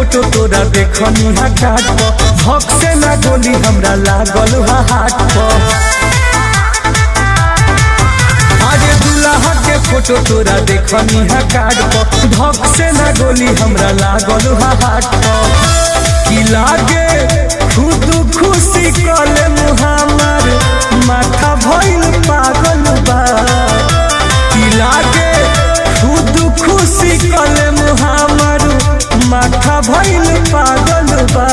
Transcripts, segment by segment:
Photo तोरा देखनी हा काट पर भक से ना गोली हमरा लागल हा हाथ पर। अरे दुल्हा के फोटो तोरा देखनी हा काट पर भक से ना गोली हमरा लागल हा हाथ पर। की लागे खुद खुशी कले मुहामर माथा भइल पागल बा। की लागे खुद खुशी कले मुहामर माथा भइल पागल बा।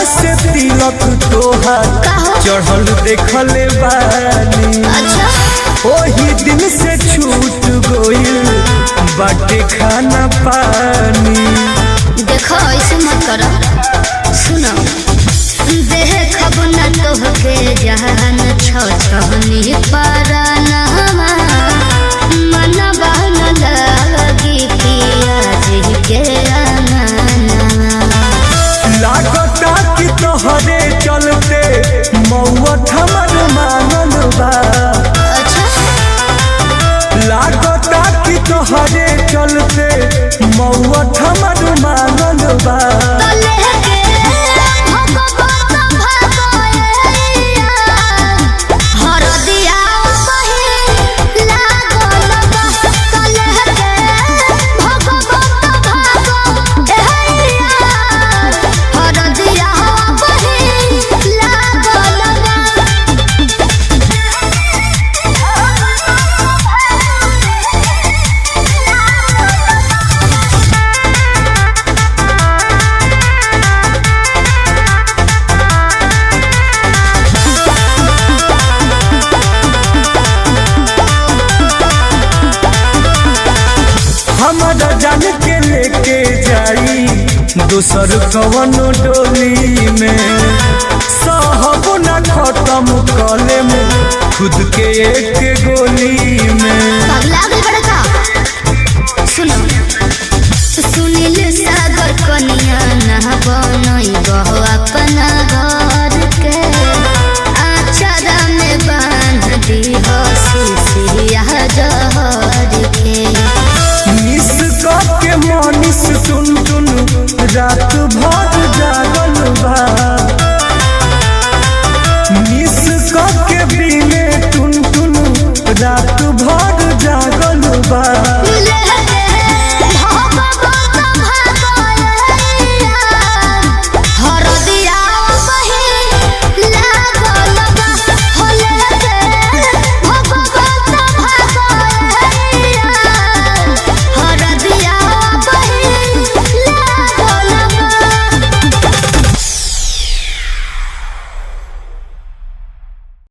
से तिलक तोहार चढ़ल देखले बानी। ओही दिन से छूट गइल बाटे खाना पानी। देखो ऐसे मत करो, सुनो देखब न तोहके जहान छछनी पराना मनवा न लगी पियाज के लागता कि तोहरे चलते मौत हमर मानल बा। लागता कि तोहरे चलते मौत हमर मानल बा। हमारा जान के लेके जाई दूसर कवनो डोली में। सहब ना खत्म कले में खुद के एक